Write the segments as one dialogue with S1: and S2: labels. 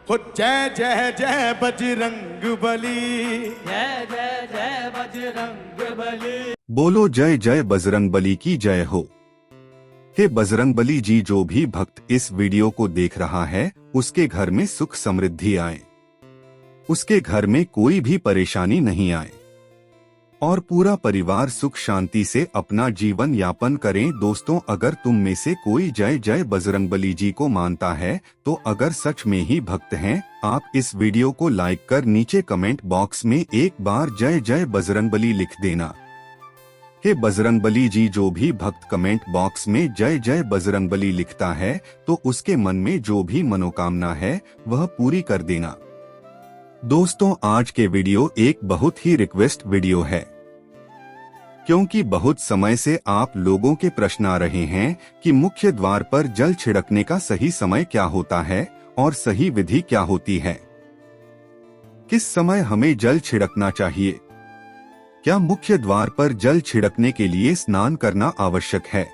S1: हो जय जय जय बजरंग बली।
S2: जय जय जय बजरंग बली।
S3: बोलो जय जय बजरंग बली की जय हो। हे बजरंग बली जी, जो भी भक्त इस वीडियो को देख रहा है उसके घर में सुख समृद्धि आए, उसके घर में कोई भी परेशानी नहीं आए और पूरा परिवार सुख शांति से अपना जीवन यापन करें। दोस्तों, अगर तुम में से कोई जय जय बजरंगबली जी को मानता है तो अगर सच में ही भक्त हैं, आप इस वीडियो को लाइक कर नीचे कमेंट बॉक्स में एक बार जय जय बजरंगबली लिख देना। हे बजरंगबली जी, जो भी भक्त कमेंट बॉक्स में जय जय बजरंगबली लिखता है तो उसके मन में जो भी मनोकामना है वह पूरी कर देना। दोस्तों, आज के वीडियो एक बहुत ही रिक्वेस्ट वीडियो है, क्योंकि बहुत समय से आप लोगों के प्रश्न आ रहे हैं कि मुख्य द्वार पर जल छिड़कने का सही समय क्या होता है और सही विधि क्या होती है। किस समय हमें जल छिड़कना चाहिए? क्या मुख्य द्वार पर जल छिड़कने के लिए स्नान करना आवश्यक है?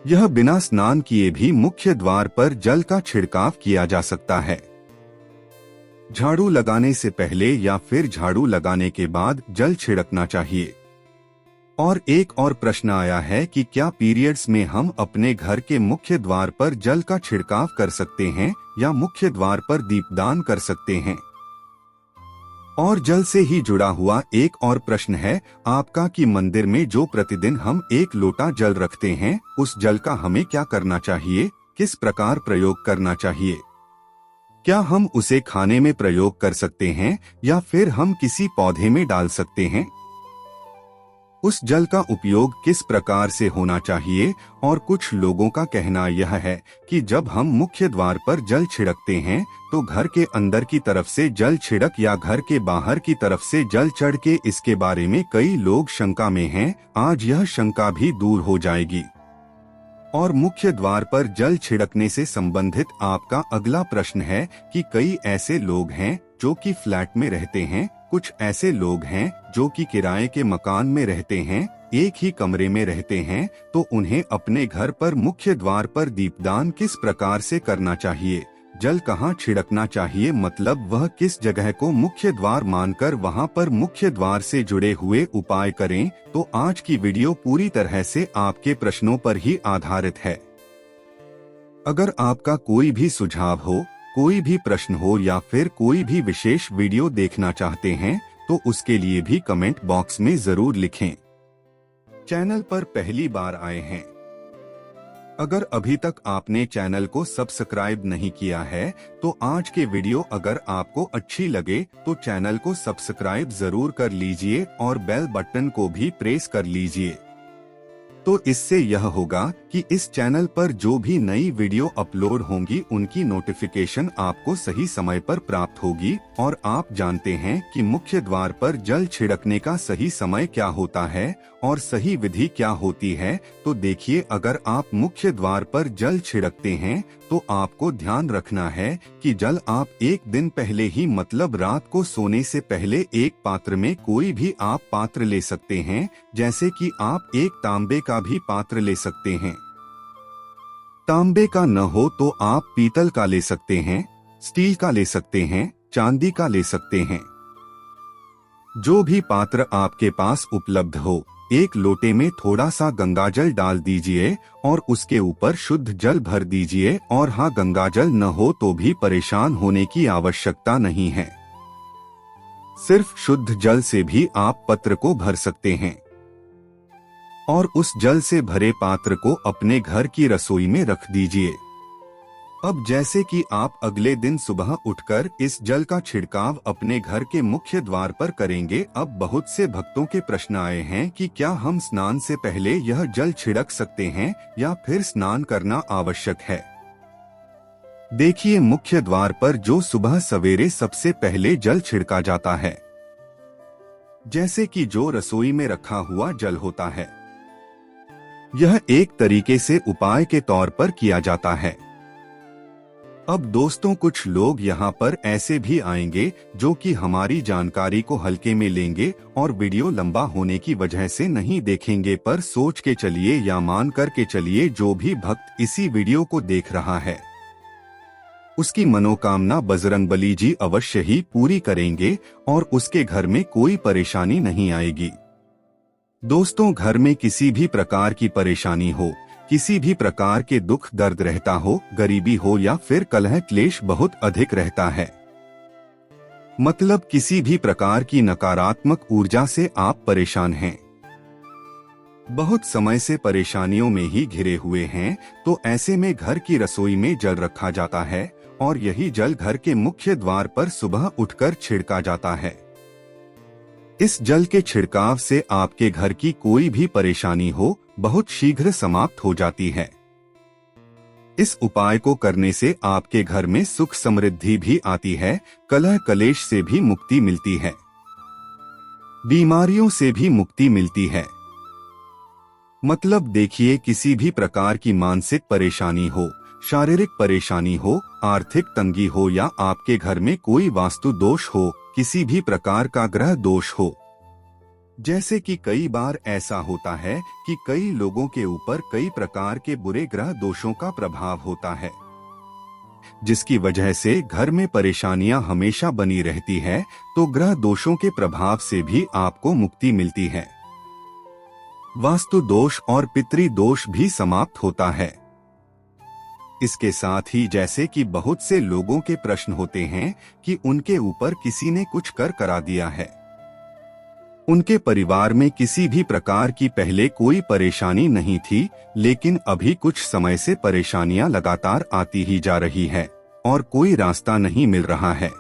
S3: यह बिना स्नान किए भी मुख्य द्वार पर जल का छिड़काव किया जा सकता है। झाड़ू लगाने से पहले या फिर झाड़ू लगाने के बाद जल छिड़कना चाहिए। और एक और प्रश्न आया है कि क्या पीरियड्स में हम अपने घर के मुख्य द्वार पर जल का छिड़काव कर सकते हैं या मुख्य द्वार पर दीपदान कर सकते हैं? और जल से ही जुड़ा हुआ एक और प्रश्न है आपका कि मंदिर में जो प्रतिदिन हम 1 लोटा जल रखते हैं, उस जल का हमें क्या करना चाहिए, किस प्रकार प्रयोग करना चाहिए? क्या हम उसे खाने में प्रयोग कर सकते हैं या फिर हम किसी पौधे में डाल सकते हैं? उस जल का उपयोग किस प्रकार से होना चाहिए? और कुछ लोगों का कहना यह है कि जब हम मुख्य द्वार पर जल छिड़कते हैं तो घर के अंदर की तरफ से जल छिड़क या घर के बाहर की तरफ से जल चढ़ के, इसके बारे में कई लोग शंका में हैं। आज यह शंका भी दूर हो जाएगी। और मुख्य द्वार पर जल छिड़कने से संबंधित आपका अगला प्रश्न है कि कई ऐसे लोग हैं जो कि फ्लैट में रहते हैं, कुछ ऐसे लोग हैं जो कि किराए के मकान में रहते हैं, एक ही कमरे में रहते हैं, तो उन्हें अपने घर पर मुख्य द्वार पर दीपदान किस प्रकार से करना चाहिए? जल कहाँ छिड़कना चाहिए, मतलब वह किस जगह को मुख्य द्वार मानकर वहां पर मुख्य द्वार से जुड़े हुए उपाय करें? तो आज की वीडियो पूरी तरह से आपके प्रश्नों पर ही आधारित है। अगर आपका कोई भी सुझाव हो, कोई भी प्रश्न हो या फिर कोई भी विशेष वीडियो देखना चाहते हैं तो उसके लिए भी कमेंट बॉक्स में जरूर लिखें। चैनल पर पहली बार आए हैं, अगर अभी तक आपने चैनल को सब्सक्राइब नहीं किया है तो आज के वीडियो अगर आपको अच्छी लगे तो चैनल को सब्सक्राइब जरूर कर लीजिए और बेल बटन को भी प्रेस कर लीजिए। तो इससे यह होगा कि इस चैनल पर जो भी नई वीडियो अपलोड होंगी उनकी नोटिफिकेशन आपको सही समय पर प्राप्त होगी। और आप जानते हैं कि मुख्य द्वार पर जल छिड़कने का सही समय क्या होता है और सही विधि क्या होती है। तो देखिए, अगर आप मुख्य द्वार पर जल छिड़कते हैं तो आपको ध्यान रखना है कि जल आप एक दिन पहले ही, मतलब रात को सोने से पहले, एक पात्र में, कोई भी आप पात्र ले सकते हैं, जैसे कि आप एक तांबे का भी पात्र ले सकते हैं। तांबे का न हो तो आप पीतल का ले सकते हैं, स्टील का ले सकते हैं, चांदी का ले सकते हैं। जो भी पात्र आपके पास उपलब्ध हो, एक लोटे में थोड़ा सा गंगाजल डाल दीजिए और उसके ऊपर शुद्ध जल भर दीजिए। और हाँ, गंगाजल न हो तो भी परेशान होने की आवश्यकता नहीं है, सिर्फ शुद्ध जल से भी आप पत्र को भर सकते हैं और उस जल से भरे पात्र को अपने घर की रसोई में रख दीजिए। अब जैसे कि आप अगले दिन सुबह उठकर इस जल का छिड़काव अपने घर के मुख्य द्वार पर करेंगे। अब बहुत से भक्तों के प्रश्न आए हैं कि क्या हम स्नान से पहले यह जल छिड़क सकते हैं या फिर स्नान करना आवश्यक है? देखिए, मुख्य द्वार पर जो सुबह सवेरे सबसे पहले जल छिड़का जाता है, जैसे कि जो रसोई में रखा हुआ जल होता है, यह एक तरीके से उपाय के तौर पर किया जाता है। अब दोस्तों, कुछ लोग यहाँ पर ऐसे भी आएंगे जो कि हमारी जानकारी को हल्के में लेंगे और वीडियो लंबा होने की वजह से नहीं देखेंगे, पर सोच के चलिए या मान कर के चलिए, जो भी भक्त इसी वीडियो को देख रहा है उसकी मनोकामना बजरंगबली जी अवश्य ही पूरी करेंगे और उसके घर में कोई परेशानी नहीं आएगी। दोस्तों, घर में किसी भी प्रकार की परेशानी हो, किसी भी प्रकार के दुख दर्द रहता हो, गरीबी हो या फिर कलह क्लेश बहुत अधिक रहता है, मतलब किसी भी प्रकार की नकारात्मक ऊर्जा से आप परेशान हैं, बहुत समय से परेशानियों में ही घिरे हुए हैं, तो ऐसे में घर की रसोई में जल रखा जाता है और यही जल घर के मुख्य द्वार पर सुबह उठकर छिड़का जाता है। इस जल के छिड़काव से आपके घर की कोई भी परेशानी हो बहुत शीघ्र समाप्त हो जाती है। इस उपाय को करने से आपके घर में सुख समृद्धि भी आती है, कलह कलेश से भी मुक्ति मिलती है, बीमारियों से भी मुक्ति मिलती है। मतलब देखिए, किसी भी प्रकार की मानसिक परेशानी हो, शारीरिक परेशानी हो, आर्थिक तंगी हो या आपके घर में कोई वास्तु दोष हो, किसी भी प्रकार का ग्रह दोष हो, जैसे कि कई बार ऐसा होता है कि कई लोगों के ऊपर कई प्रकार के बुरे ग्रह दोषों का प्रभाव होता है, जिसकी वजह से घर में परेशानियां हमेशा बनी रहती है, तो ग्रह दोषों के प्रभाव से भी आपको मुक्ति मिलती है। वास्तु दोष और पितृ दोष भी समाप्त होता है। इसके साथ ही जैसे कि बहुत से लोगों के प्रश्न होते हैं कि उनके ऊपर किसी ने कुछ करा दिया है, उनके परिवार में किसी भी प्रकार की पहले कोई परेशानी नहीं थी, लेकिन अभी कुछ समय से परेशानियां लगातार आती ही जा रही है और कोई रास्ता नहीं मिल रहा है।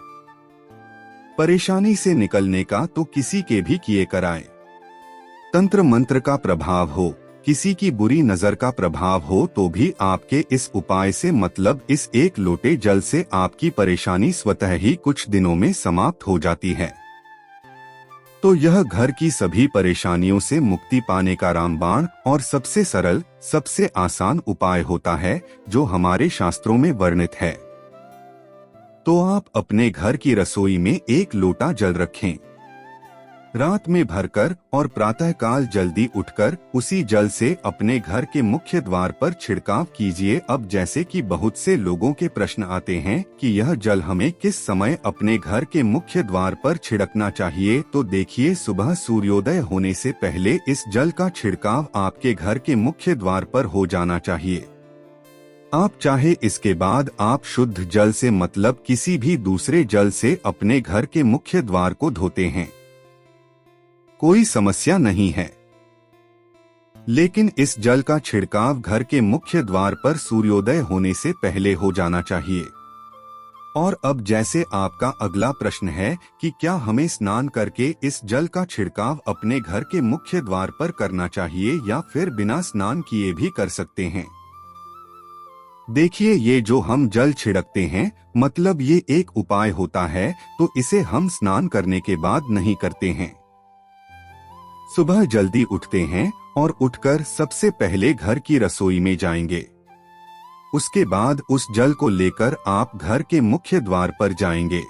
S3: परेशानी से निकलने का तो किसी के भी किए कराएं, तंत्र मंत्र का प्रभाव हो, किसी की बुरी नजर का प्रभाव हो, तो भी आपके इस उपाय से, मतलब इस एक लोटे जल से, आपकी परेशानी स्वतः ही कुछ दिनों में समाप्त हो जाती है। तो यह घर की सभी परेशानियों से मुक्ति पाने का रामबाण और सबसे सरल, सबसे आसान उपाय होता है, जो हमारे शास्त्रों में वर्णित है। तो आप अपने घर की रसोई में एक लोटा जल रखें, रात में भरकर और प्रातःकाल जल्दी उठकर उसी जल से अपने घर के मुख्य द्वार पर छिड़काव कीजिए। अब जैसे कि बहुत से लोगों के प्रश्न आते हैं कि यह जल हमें किस समय अपने घर के मुख्य द्वार पर छिड़कना चाहिए, तो देखिए, सुबह सूर्योदय होने से पहले इस जल का छिड़काव आपके घर के मुख्य द्वार पर हो जाना चाहिए। आप चाहे इसके बाद आप शुद्ध जल से, मतलब किसी भी दूसरे जल से अपने घर के मुख्य द्वार को धोते हैं, कोई समस्या नहीं है, लेकिन इस जल का छिड़काव घर के मुख्य द्वार पर सूर्योदय होने से पहले हो जाना चाहिए। और अब जैसे आपका अगला प्रश्न है कि क्या हमें स्नान करके इस जल का छिड़काव अपने घर के मुख्य द्वार पर करना चाहिए या फिर बिना स्नान किए भी कर सकते हैं। देखिए, ये जो हम जल छिड़कते हैं, मतलब ये एक उपाय होता है, तो इसे हम स्नान करने के बाद नहीं करते हैं। सुबह जल्दी उठते हैं और उठकर सबसे पहले घर की रसोई में जाएंगे। उसके बाद उस जल को लेकर आप घर के मुख्य द्वार पर जाएंगे।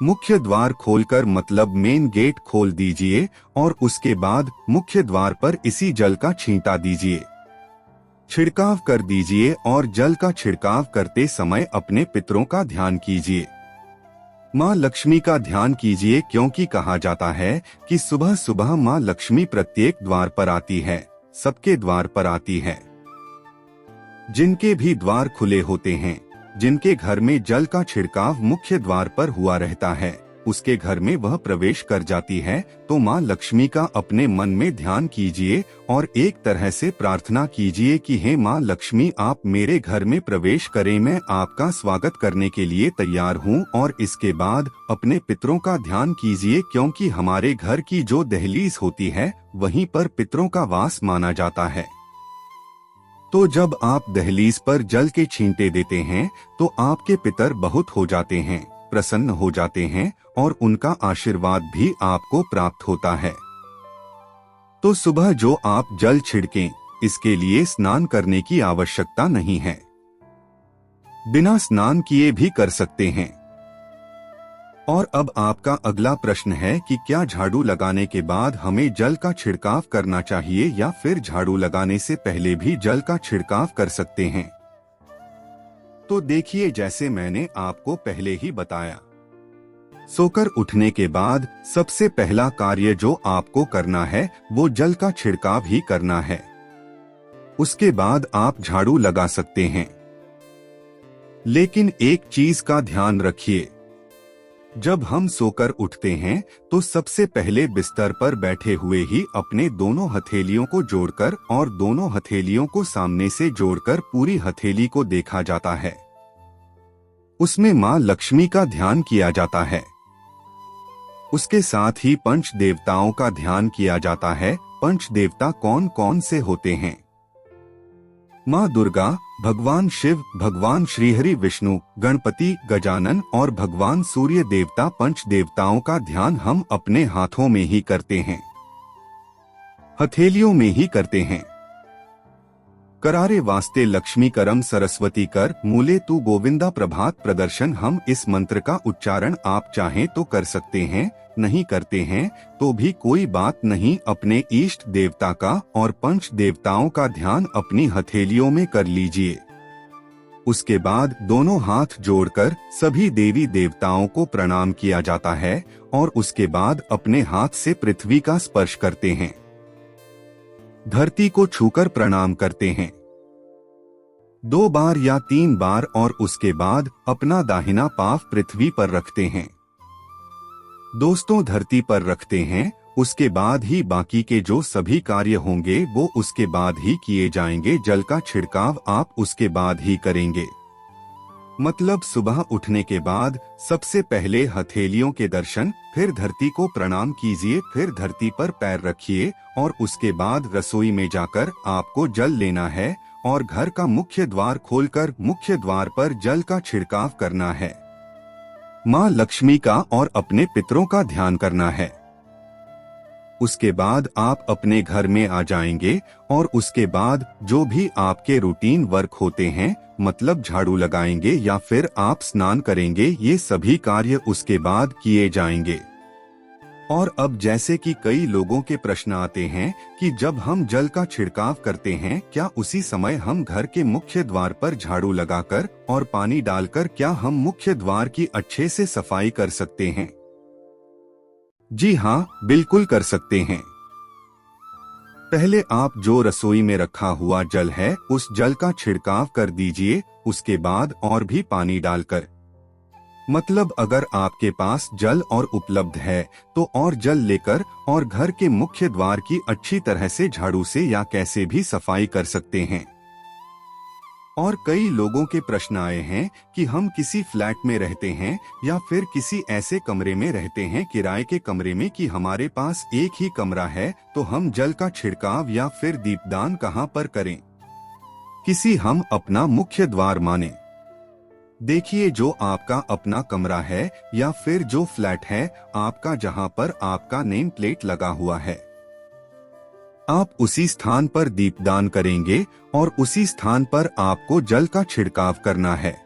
S3: मुख्य द्वार खोलकर, मतलब मेन गेट खोल दीजिए और उसके बाद मुख्य द्वार पर इसी जल का छींटा दीजिए, छिड़काव कर दीजिए और जल का छिड़काव करते समय अपने पितरों का ध्यान कीजिए, माँ लक्ष्मी का ध्यान कीजिए, क्योंकि कहा जाता है कि सुबह सुबह माँ लक्ष्मी प्रत्येक द्वार पर आती है, सबके द्वार पर आती है। जिनके भी द्वार खुले होते हैं, जिनके घर में जल का छिड़काव मुख्य द्वार पर हुआ रहता है, उसके घर में वह प्रवेश कर जाती है। तो माँ लक्ष्मी का अपने मन में ध्यान कीजिए और एक तरह से प्रार्थना कीजिए कि हे माँ लक्ष्मी, आप मेरे घर में प्रवेश करें, मैं आपका स्वागत करने के लिए तैयार हूँ। और इसके बाद अपने पितरों का ध्यान कीजिए, क्योंकि हमारे घर की जो दहलीज होती है वहीं पर पितरों का वास माना जाता है। तो जब आप दहलीज पर जल के छींटे देते हैं तो आपके पितर बहुत हो जाते हैं, प्रसन्न हो जाते हैं और उनका आशीर्वाद भी आपको प्राप्त होता है। तो सुबह जो आप जल छिड़कें, इसके लिए स्नान करने की आवश्यकता नहीं है, बिना स्नान किए भी कर सकते हैं। और अब आपका अगला प्रश्न है कि क्या झाड़ू लगाने के बाद हमें जल का छिड़काव करना चाहिए या फिर झाड़ू लगाने से पहले भी जल का छिड़काव कर सकते हैं। तो देखिए, जैसे मैंने आपको पहले ही बताया, सोकर उठने के बाद सबसे पहला कार्य जो आपको करना है वो जल का छिड़काव ही करना है। उसके बाद आप झाड़ू लगा सकते हैं। लेकिन एक चीज का ध्यान रखिए, जब हम सोकर उठते हैं तो सबसे पहले बिस्तर पर बैठे हुए ही अपने दोनों हथेलियों को जोड़कर और दोनों हथेलियों को सामने से जोड़कर पूरी हथेली को देखा जाता है। उसमें मां लक्ष्मी का ध्यान किया जाता है। उसके साथ ही पंच देवताओं का ध्यान किया जाता है। पंच देवता कौन कौन से होते हैं? माँ दुर्गा, भगवान शिव, भगवान श्रीहरि विष्णु, गणपति, गजानन और भगवान सूर्य देवता। पंच देवताओं का ध्यान हम अपने हाथों में ही करते हैं, हथेलियों में ही करते हैं। करारे वास्ते लक्ष्मी करम सरस्वती कर, मूले तू गोविंदा प्रभात प्रदर्शन। हम इस मंत्र का उच्चारण आप चाहें तो कर सकते हैं, नहीं करते हैं तो भी कोई बात नहीं। अपने इष्ट देवता का और पंच देवताओं का ध्यान अपनी हथेलियों में कर लीजिए। उसके बाद दोनों हाथ जोड़कर सभी देवी देवताओं को प्रणाम किया जाता है और उसके बाद अपने हाथ से पृथ्वी का स्पर्श करते हैं, धरती को छूकर प्रणाम करते हैं 2 बार या 3 बार और उसके बाद अपना दाहिना पांव पृथ्वी पर रखते हैं। दोस्तों, धरती पर रखते हैं। उसके बाद ही बाकी के जो सभी कार्य होंगे वो उसके बाद ही किए जाएंगे। जल का छिड़काव आप उसके बाद ही करेंगे। मतलब सुबह उठने के बाद सबसे पहले हथेलियों के दर्शन, फिर धरती को प्रणाम कीजिए, फिर धरती पर पैर रखिए और उसके बाद रसोई में जाकर आपको जल लेना है और घर का मुख्य द्वार खोलकर मुख्य द्वार पर जल का छिड़काव करना है। माँ लक्ष्मी का और अपने पितरों का ध्यान करना है। उसके बाद आप अपने घर में आ जाएंगे और उसके बाद जो भी आपके रूटीन वर्क होते हैं, मतलब झाड़ू लगाएंगे या फिर आप स्नान करेंगे, ये सभी कार्य उसके बाद किए जाएंगे। और अब जैसे कि कई लोगों के प्रश्न आते हैं कि जब हम जल का छिड़काव करते हैं, क्या उसी समय हम घर के मुख्य द्वार पर झाड़ू लगाकर और पानी डालकर क्या हम मुख्य द्वार की अच्छे से सफाई कर सकते हैं? जी हाँ, बिल्कुल कर सकते हैं। पहले आप जो रसोई में रखा हुआ जल है उस जल का छिड़काव कर दीजिए। उसके बाद और भी पानी डालकर, मतलब अगर आपके पास जल और उपलब्ध है तो और जल लेकर और घर के मुख्य द्वार की अच्छी तरह से झाड़ू से या कैसे भी सफाई कर सकते हैं। और कई लोगों के प्रश्न आए हैं कि हम किसी फ्लैट में रहते हैं या फिर किसी ऐसे कमरे में रहते हैं किराए के कमरे में कि हमारे पास एक ही कमरा है, तो हम जल का छिड़काव या फिर दीपदान कहाँ पर करें? किसी हम अपना मुख्य द्वार माने। देखिए, जो आपका अपना कमरा है या फिर जो फ्लैट है आपका, जहां पर आपका नेम प्लेट लगा हुआ है, आप उसी स्थान पर दीपदान करेंगे और उसी स्थान पर आपको जल का छिड़काव करना है।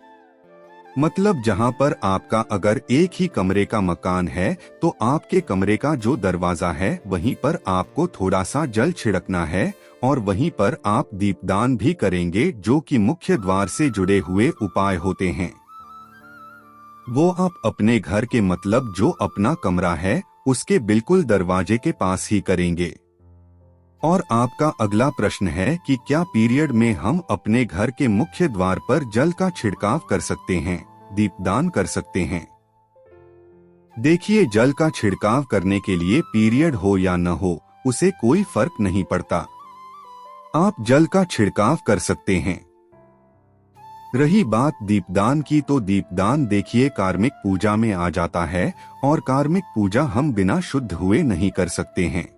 S3: मतलब जहां पर आपका अगर एक ही कमरे का मकान है तो आपके कमरे का जो दरवाजा है वहीं पर आपको थोड़ा सा जल छिड़कना है और वहीं पर आप दीपदान भी करेंगे, जो कि मुख्य द्वार से जुड़े हुए उपाय होते हैं। वो आप अपने घर के, मतलब जो अपना कमरा है उसके बिल्कुल दरवाजे के पास ही करेंगे। और आपका अगला प्रश्न है कि क्या पीरियड में हम अपने घर के मुख्य द्वार पर जल का छिड़काव कर सकते हैं, दीपदान कर सकते हैं? देखिए, जल का छिड़काव करने के लिए पीरियड हो या न हो उसे कोई फर्क नहीं पड़ता, आप जल का छिड़काव कर सकते हैं। रही बात दीपदान की, तो दीपदान देखिए कार्मिक पूजा में आ जाता है और कार्मिक पूजा हम बिना शुद्ध हुए नहीं कर सकते हैं।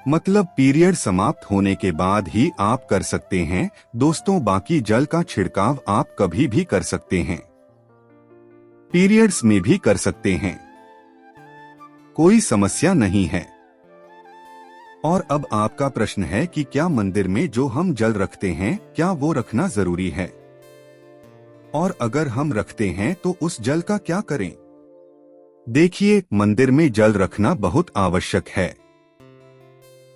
S3: मतलब पीरियड समाप्त होने के बाद ही आप कर सकते हैं। दोस्तों, बाकी जल का छिड़काव आप कभी भी कर सकते हैं, पीरियड्स में भी कर सकते हैं, कोई समस्या नहीं है। और अब आपका प्रश्न है कि क्या मंदिर में जो हम जल रखते हैं क्या वो रखना जरूरी है, और अगर हम रखते हैं तो उस जल का क्या करें? देखिए, मंदिर में जल रखना बहुत आवश्यक है।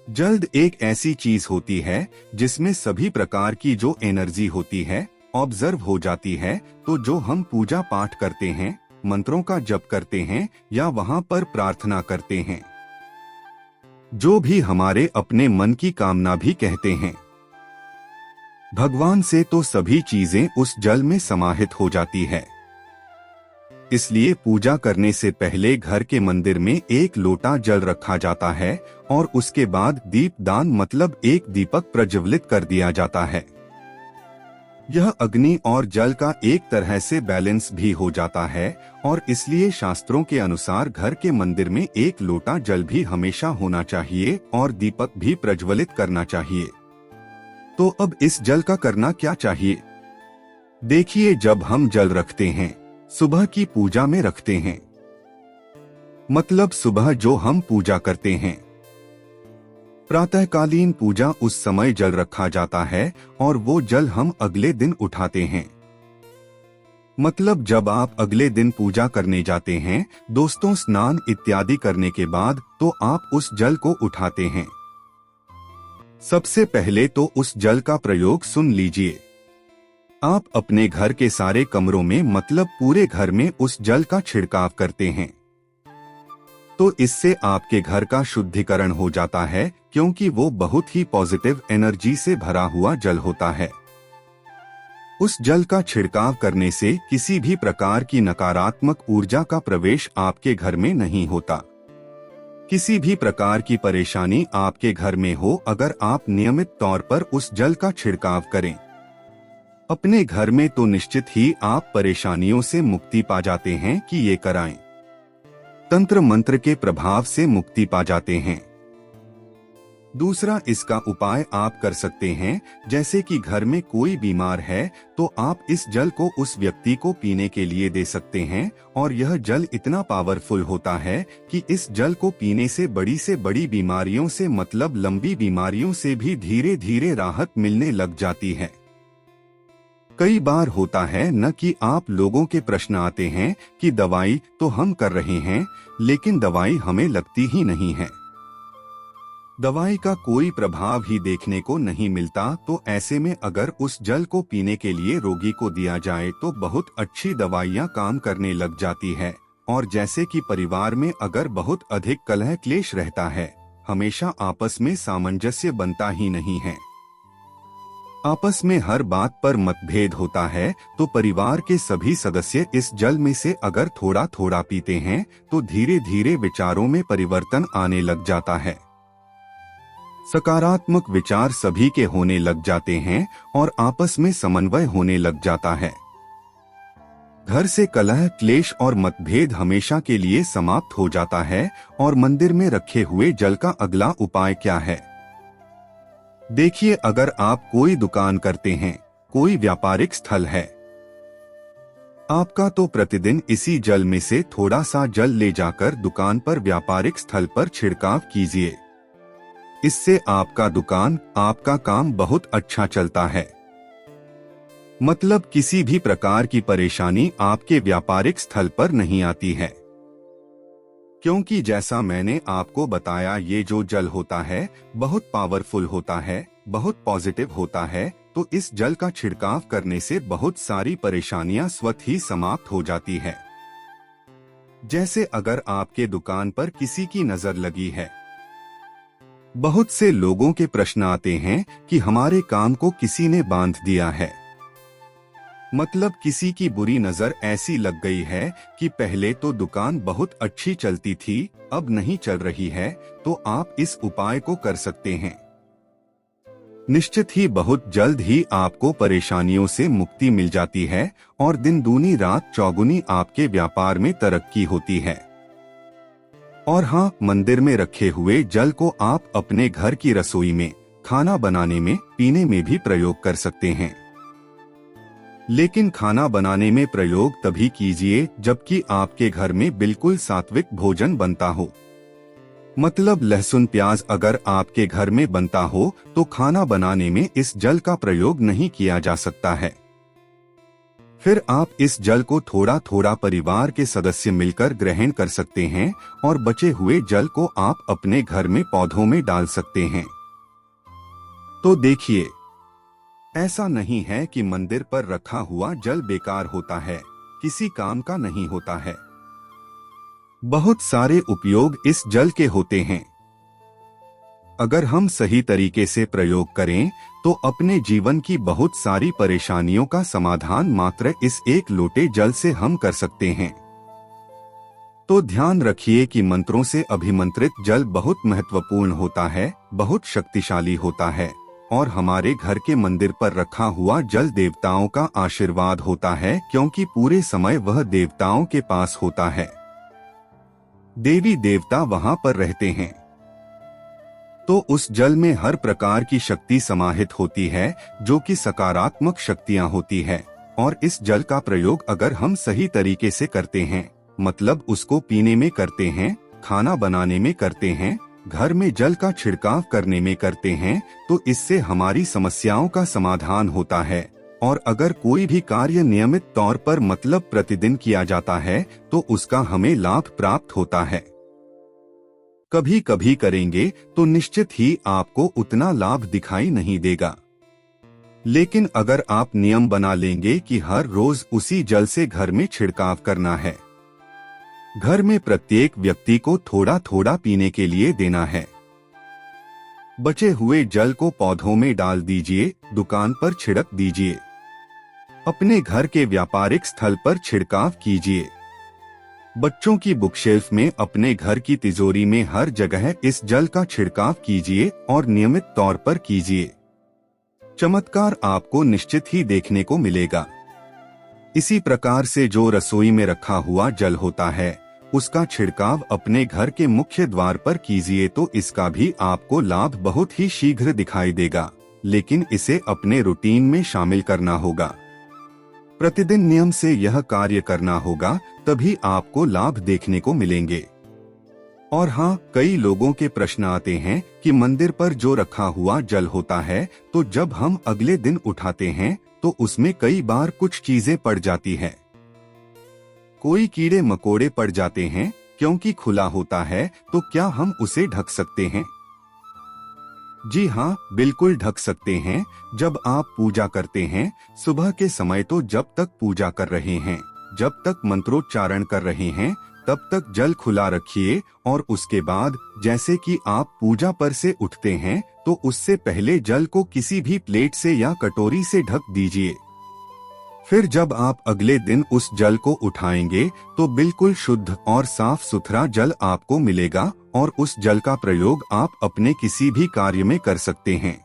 S3: जल एक ऐसी चीज होती है जिसमें सभी प्रकार की जो एनर्जी होती है ऑब्जर्व हो जाती है तो जो हम पूजा पाठ करते हैं, मंत्रों का जप करते हैं या वहां पर प्रार्थना करते हैं, जो भी हमारे अपने मन की कामना भी कहते हैं, भगवान से तो सभी चीजें उस जल में समाहित हो जाती है। इसलिए पूजा करने से पहले घर के मंदिर में एक लोटा जल रखा जाता है और उसके बाद दीप दान मतलब एक दीपक प्रज्वलित कर दिया जाता है। यह अग्नि और जल का एक तरह से बैलेंस भी हो जाता है और इसलिए शास्त्रों के अनुसार घर के मंदिर में एक लोटा जल भी हमेशा होना चाहिए और दीपक भी प्रज्वलित करना चाहिए। तो अब इस जल का करना क्या चाहिए? देखिए, जब हम जल रखते हैं, सुबह की पूजा में रखते हैं, मतलब सुबह जो हम पूजा करते हैं, प्रातःकालीन पूजा उस समय जल रखा जाता है और वो जल हम अगले दिन उठाते हैं। मतलब जब आप अगले दिन पूजा करने जाते हैं, दोस्तों, स्नान इत्यादि करने के बाद, तो आप उस जल को उठाते हैं। सबसे पहले तो उस जल का प्रयोग सुन लीजिए। आप अपने घर के सारे कमरों में मतलब पूरे घर में उस जल का छिड़काव करते हैं, तो इससे आपके घर का शुद्धिकरण हो जाता है, क्योंकि वो बहुत ही पॉजिटिव एनर्जी से भरा हुआ जल होता है। उस जल का छिड़काव करने से किसी भी प्रकार की नकारात्मक ऊर्जा का प्रवेश आपके घर में नहीं होता। किसी भी प्रकार की परेशानी आपके घर में हो, अगर आप नियमित तौर पर उस जल का छिड़काव करें अपने घर में, तो निश्चित ही आप परेशानियों से मुक्ति पा जाते हैं कि ये कराएं। तंत्र मंत्र के प्रभाव से मुक्ति पा जाते हैं। दूसरा, इसका उपाय आप कर सकते हैं, जैसे कि घर में कोई बीमार है तो आप इस जल को उस व्यक्ति को पीने के लिए दे सकते हैं और यह जल इतना पावरफुल होता है कि इस जल को पीने से बड़ी बीमारियों से मतलब लंबी बीमारियों से भी धीरे धीरे राहत मिलने लग जाती है। कई बार होता है न कि आप लोगों के प्रश्न आते हैं कि दवाई तो हम कर रहे हैं, लेकिन दवाई हमें लगती ही नहीं है, दवाई का कोई प्रभाव ही देखने को नहीं मिलता। तो ऐसे में अगर उस जल को पीने के लिए रोगी को दिया जाए तो बहुत अच्छी दवाइयां काम करने लग जाती है। और जैसे कि परिवार में अगर बहुत अधिक कलह क्लेश रहता है, हमेशा आपस में सामंजस्य बनता ही नहीं है, आपस में हर बात पर मतभेद होता है, तो परिवार के सभी सदस्य इस जल में से अगर थोड़ा थोड़ा पीते हैं तो धीरे धीरे विचारों में परिवर्तन आने लग जाता है। सकारात्मक विचार सभी के होने लग जाते हैं और आपस में समन्वय होने लग जाता है। घर से कलह क्लेश और मतभेद हमेशा के लिए समाप्त हो जाता है। और मंदिर में रखे हुए जल का अगला उपाय क्या है? देखिए, अगर आप कोई दुकान करते हैं, कोई व्यापारिक स्थल है आपका, तो प्रतिदिन इसी जल में से थोड़ा सा जल ले जाकर दुकान पर व्यापारिक स्थल पर छिड़काव कीजिए। इससे आपका दुकान, आपका काम बहुत अच्छा चलता है। मतलब किसी भी प्रकार की परेशानी आपके व्यापारिक स्थल पर नहीं आती है, क्योंकि जैसा मैंने आपको बताया, ये जो जल होता है बहुत पावरफुल होता है, बहुत पॉजिटिव होता है। तो इस जल का छिड़काव करने से बहुत सारी परेशानियां स्वतः ही समाप्त हो जाती है। जैसे अगर आपके दुकान पर किसी की नजर लगी है, बहुत से लोगों के प्रश्न आते हैं कि हमारे काम को किसी ने बांध दिया है, मतलब किसी की बुरी नजर ऐसी लग गई है कि पहले तो दुकान बहुत अच्छी चलती थी, अब नहीं चल रही है, तो आप इस उपाय को कर सकते हैं। निश्चित ही बहुत जल्द ही आपको परेशानियों से मुक्ति मिल जाती है और दिन दूनी रात चौगुनी आपके व्यापार में तरक्की होती है। और हाँ, मंदिर में रखे हुए जल को आप अपने घर की रसोई में, खाना बनाने में, पीने में भी प्रयोग कर सकते हैं। लेकिन खाना बनाने में प्रयोग तभी कीजिए जबकि आपके घर में बिल्कुल सात्विक भोजन बनता हो। मतलब लहसुन प्याज अगर आपके घर में बनता हो तो खाना बनाने में इस जल का प्रयोग नहीं किया जा सकता है। फिर आप इस जल को थोड़ा थोड़ा परिवार के सदस्य मिलकर ग्रहण कर सकते हैं और बचे हुए जल को आप अपने घर में पौधों में डाल सकते हैं। तो देखिए, ऐसा नहीं है कि मंदिर पर रखा हुआ जल बेकार होता है, किसी काम का नहीं होता है। बहुत सारे उपयोग इस जल के होते हैं। अगर हम सही तरीके से प्रयोग करें तो अपने जीवन की बहुत सारी परेशानियों का समाधान मात्र इस एक लोटे जल से हम कर सकते हैं। तो ध्यान रखिए कि मंत्रों से अभिमंत्रित जल बहुत महत्वपूर्ण होता है, बहुत शक्तिशाली होता है और हमारे घर के मंदिर पर रखा हुआ जल देवताओं का आशीर्वाद होता है, क्योंकि पूरे समय वह देवताओं के पास होता है। देवी देवता वहां पर रहते हैं, तो उस जल में हर प्रकार की शक्ति समाहित होती है, जो कि सकारात्मक शक्तियां होती है। और इस जल का प्रयोग अगर हम सही तरीके से करते हैं, मतलब उसको पीने में करते हैं, खाना बनाने में करते हैं, घर में जल का छिड़काव करने में करते हैं, तो इससे हमारी समस्याओं का समाधान होता है। और अगर कोई भी कार्य नियमित तौर पर मतलब प्रतिदिन किया जाता है तो उसका हमें लाभ प्राप्त होता है। कभी कभी करेंगे तो निश्चित ही आपको उतना लाभ दिखाई नहीं देगा, लेकिन अगर आप नियम बना लेंगे कि हर रोज उसी जल से घर में छिड़काव करना है, घर में प्रत्येक व्यक्ति को थोड़ा थोड़ा पीने के लिए देना है, बचे हुए जल को पौधों में डाल दीजिए, दुकान पर छिड़क दीजिए, अपने घर के व्यापारिक स्थल पर छिड़काव कीजिए, बच्चों की बुकशेल्फ में, अपने घर की तिजोरी में, हर जगह इस जल का छिड़काव कीजिए और नियमित तौर पर कीजिए। चमत्कार आपको निश्चित ही देखने को मिलेगा। इसी प्रकार से जो रसोई में रखा हुआ जल होता है, उसका छिड़काव अपने घर के मुख्य द्वार पर कीजिए, तो इसका भी आपको लाभ बहुत ही शीघ्र दिखाई देगा। लेकिन इसे अपने रूटीन में शामिल करना होगा, प्रतिदिन नियम से यह कार्य करना होगा, तभी आपको लाभ देखने को मिलेंगे। और हाँ, कई लोगों के प्रश्न आते हैं कि मंदिर पर जो रखा हुआ जल होता है, तो जब हम अगले दिन उठाते हैं तो उसमें कई बार कुछ चीजें पड़ जाती है, कोई कीड़े मकोड़े पड़ जाते हैं, क्योंकि खुला होता है। तो क्या हम उसे ढक सकते हैं? जी हाँ, बिल्कुल ढक सकते हैं। जब आप पूजा करते हैं सुबह के समय, तो जब तक पूजा कर रहे हैं, जब तक मंत्रोच्चारण कर रहे हैं, तब तक जल खुला रखिए। और उसके बाद जैसे कि आप पूजा पर से उठते हैं, तो उससे पहले जल को किसी भी प्लेट से या कटोरी से ढक दीजिए। फिर जब आप अगले दिन उस जल को उठाएंगे तो बिल्कुल शुद्ध और साफ सुथरा जल आपको मिलेगा और उस जल का प्रयोग आप अपने किसी भी कार्य में कर सकते हैं।